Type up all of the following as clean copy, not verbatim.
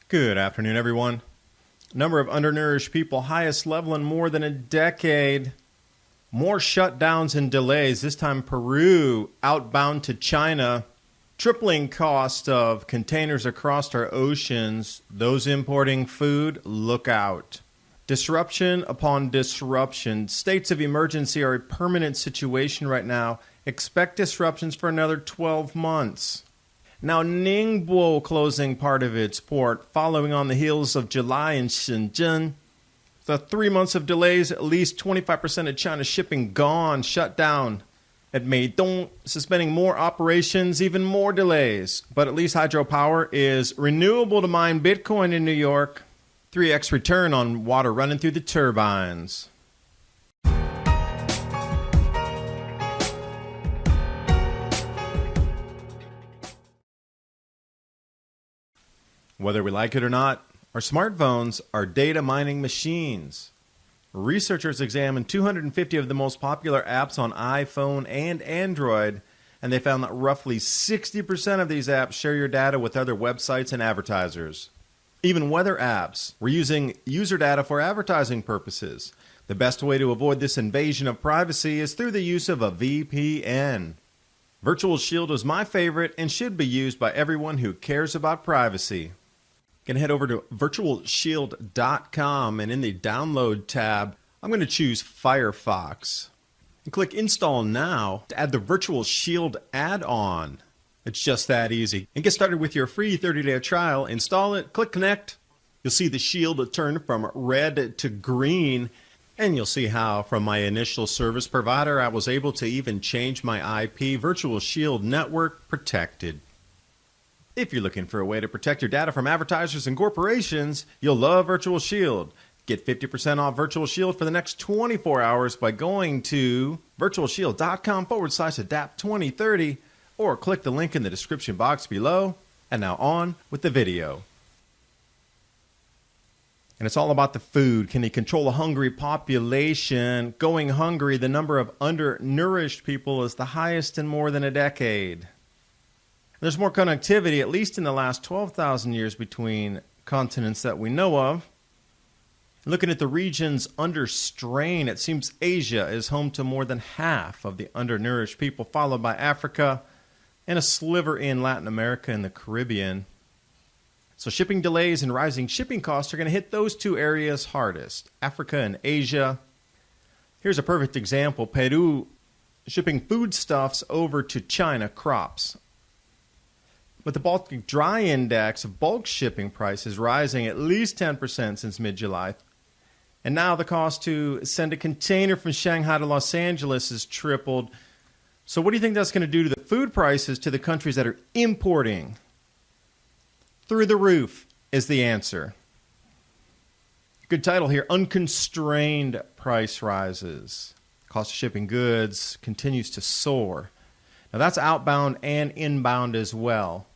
Good afternoon, everyone. Number of undernourished people, highest level in more than a decade. More shutdowns and delays, this time Peru outbound to China. Tripling cost of containers across our oceans. Those importing food, look out. Disruption upon disruption. States of emergency are a permanent situation right now. Expect disruptions for another 12 months. Now, Ningbo closing part of its port, following on the heels of July in Shenzhen. The 3 months of delays, at least 25% of China's shipping gone, shut down. At Meidong, suspending more operations, even more delays. But at least hydropower is renewable to mine Bitcoin in New York. 3x return on water running through the turbines. Whether we like it or not, our smartphones are data mining machines. Researchers examined 250 of the most popular apps on iPhone and Android, and they found that roughly 60% of these apps share your data with other websites and advertisers. Even weather apps were using user data for advertising purposes. The best way to avoid this invasion of privacy is through the use of a VPN. Virtual Shield is my favorite and should be used by everyone who cares about privacy. You can head over to virtualshield.com, and in the download tab, I'm going to choose Firefox. And click Install Now to add the Virtual Shield add-on. It's just that easy. And get started with your free 30-day trial. Install it, click Connect. You'll see the shield turn from red to green. And you'll see how from my initial service provider, I was able to even change my IP. Virtual Shield Network protected. If you're looking for a way to protect your data from advertisers and corporations, you'll love Virtual Shield. Get 50% off Virtual Shield for the next 24 hours by going to virtualshield.com/adapt2030 or click the link in the description box below. And now on with the video. And it's all about the food. Can you control a hungry population? Going hungry, the number of undernourished people is the highest in more than a decade. There's more connectivity, at least in the last 12,000 years, between continents that we know of. Looking at the regions under strain, it seems Asia is home to more than half of the undernourished people, followed by Africa and a sliver in Latin America and the Caribbean. So shipping delays and rising shipping costs are going to hit those two areas hardest, Africa and Asia. Here's a perfect example. Peru shipping foodstuffs over to China, crops. With the Baltic Dry Index of bulk shipping prices rising at least 10% since mid-July. And now the cost to send a container from Shanghai to Los Angeles has tripled. So what do you think that's going to do to the food prices to the countries that are importing? Through the roof is the answer. Good title here, Unconstrained Price Rises. Cost of shipping goods continues to soar. Now that's outbound and inbound as well.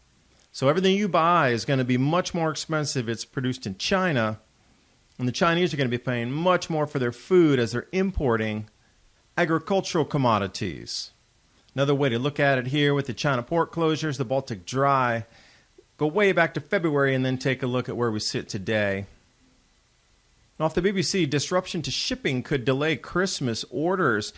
So everything you buy is going to be much more expensive. It's produced in China, and the Chinese are going to be paying much more for their food as they're importing agricultural commodities. Another way to look at it here with the China port closures, the Baltic Dry, go way back to February and then take a look at where we sit today. Off the BBC, disruption to shipping could delay Christmas orders.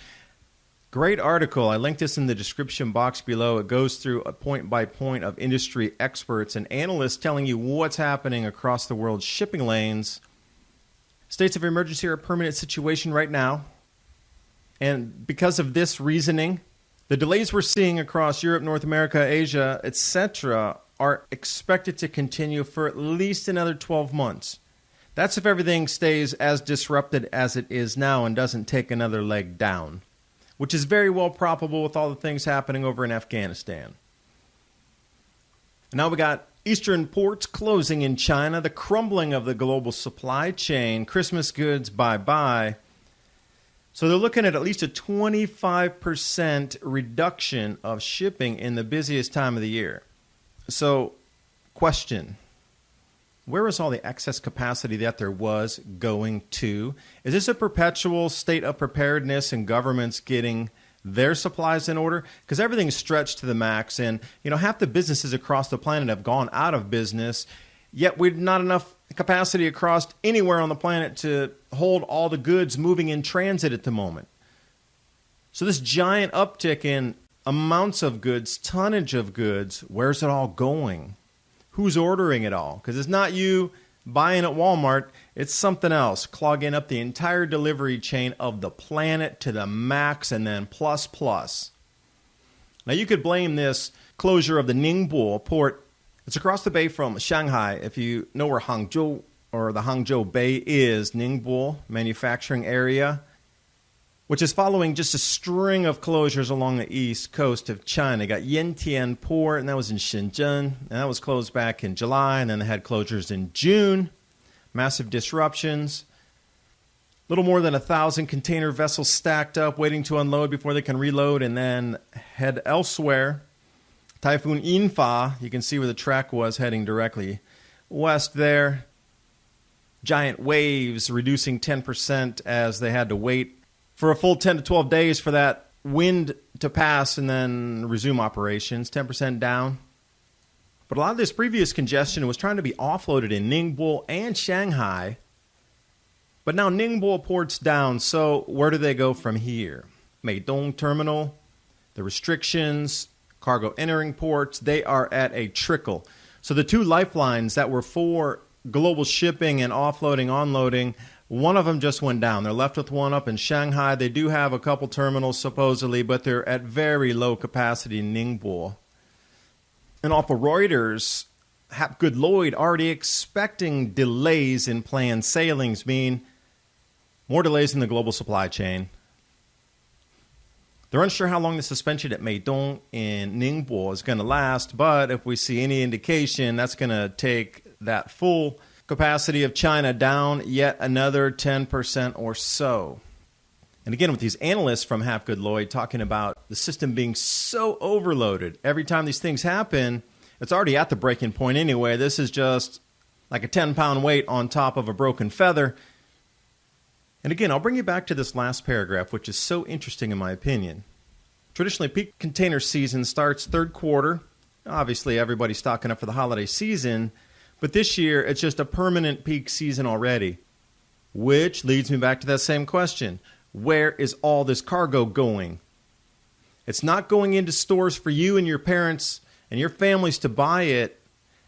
Great article. I linked this in the description box below. It goes through a point by point of industry experts and analysts telling you what's happening across the world's shipping lanes. States of emergency are a permanent situation right now. And because of this reasoning, the delays we're seeing across Europe, North America, Asia, etc. are expected to continue for at least another 12 months. That's if everything stays as disrupted as it is now and doesn't take another leg down, which is very well probable with all the things happening over in Afghanistan. Now we got eastern ports closing in China, the crumbling of the global supply chain, Christmas goods bye-bye. So they're looking at least a 25% reduction of shipping in the busiest time of the year. So, question. Where is all the excess capacity that there was going to? Is this a perpetual state of preparedness and governments getting their supplies in order? Because everything's stretched to the max, and half the businesses across the planet have gone out of business. Yet we've not enough capacity across anywhere on the planet to hold all the goods moving in transit at the moment. So this giant uptick in amounts of goods, tonnage of goods, where's it all going? Who's ordering it all? Because it's not you buying at Walmart, it's something else, clogging up the entire delivery chain of the planet to the max and then plus plus. Now you could blame this closure of the Ningbo port. It's across the bay from Shanghai. If you know where Hangzhou or the Hangzhou Bay is, Ningbo manufacturing area, which is following just a string of closures along the east coast of China. You got Yantian Port, and that was in Shenzhen, and that was closed back in July, and then they had closures in June. Massive disruptions. A little more than 1,000 container vessels stacked up, waiting to unload before they can reload and then head elsewhere. Typhoon Yinfa, you can see where the track was heading directly west there. Giant waves reducing 10% as they had to wait for a full 10 to 12 days for that wind to pass and then resume operations, 10% down. But a lot of this previous congestion was trying to be offloaded in Ningbo and Shanghai. But now Ningbo port's down, so where do they go from here? Meidong Terminal, the restrictions, cargo entering ports, they are at a trickle. So the two lifelines that were for global shipping and offloading, onloading, one of them just went down. They're left with one up in Shanghai. They do have a couple terminals supposedly, but they're at very low capacity in Ningbo. And off of Reuters, Hapgood Lloyd already expecting delays in planned sailings, mean more delays in the global supply chain. They're unsure how long the suspension at Meidong in Ningbo is going to last, but if we see any indication, that's going to take that full capacity of China down yet another 10% or so. And again, with these analysts from Hapgood Lloyd talking about the system being so overloaded, every time these things happen, it's already at the breaking point anyway. This is just like a 10-pound weight on top of a broken feather. And again, I'll bring you back to this last paragraph, which is so interesting in my opinion. Traditionally, peak container season starts third quarter. Obviously, everybody's stocking up for the holiday season. But this year, it's just a permanent peak season already. Which leads me back to that same question. Where is all this cargo going? It's not going into stores for you and your parents and your families to buy it.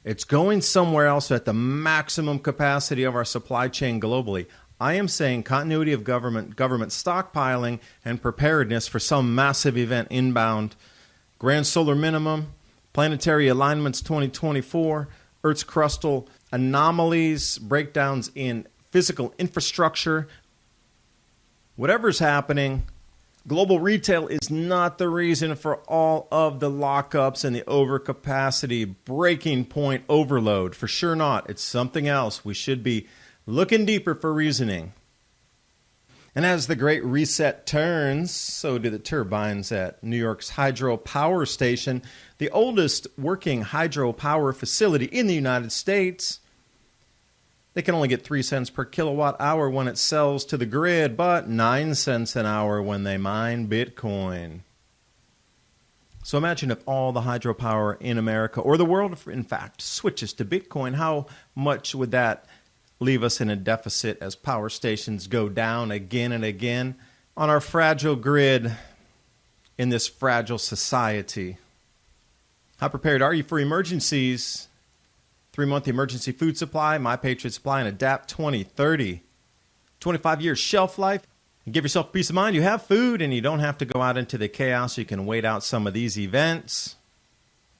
It's going somewhere else at the maximum capacity of our supply chain globally. I am saying continuity of government stockpiling and preparedness for some massive event inbound. Grand solar minimum, planetary alignments 2024, Earth's crustal anomalies, breakdowns in physical infrastructure. Whatever's happening, global retail is not the reason for all of the lockups and the overcapacity, breaking point overload. For sure not. It's something else. We should be looking deeper for reasoning. And as the Great Reset turns, so do the turbines at New York's hydropower station, the oldest working hydropower facility in the United States. They can only get 3 cents per kilowatt hour when it sells to the grid, but 9 cents an hour when they mine Bitcoin. So imagine if all the hydropower in America, or the world in fact, switches to Bitcoin, how much would that leave us in a deficit as power stations go down again and again on our fragile grid in this fragile society? How prepared are you for emergencies? 3-month emergency food supply, My Patriot Supply, and Adapt 2030. 25-year shelf life. And give yourself peace of mind. You have food and you don't have to go out into the chaos. You can wait out some of these events.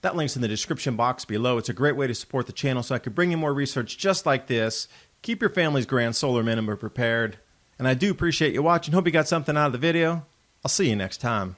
That link's in the description box below. It's a great way to support the channel so I can bring you more research just like this. Keep your family's grand solar minimum prepared. And I do appreciate you watching. Hope you got something out of the video. I'll see you next time.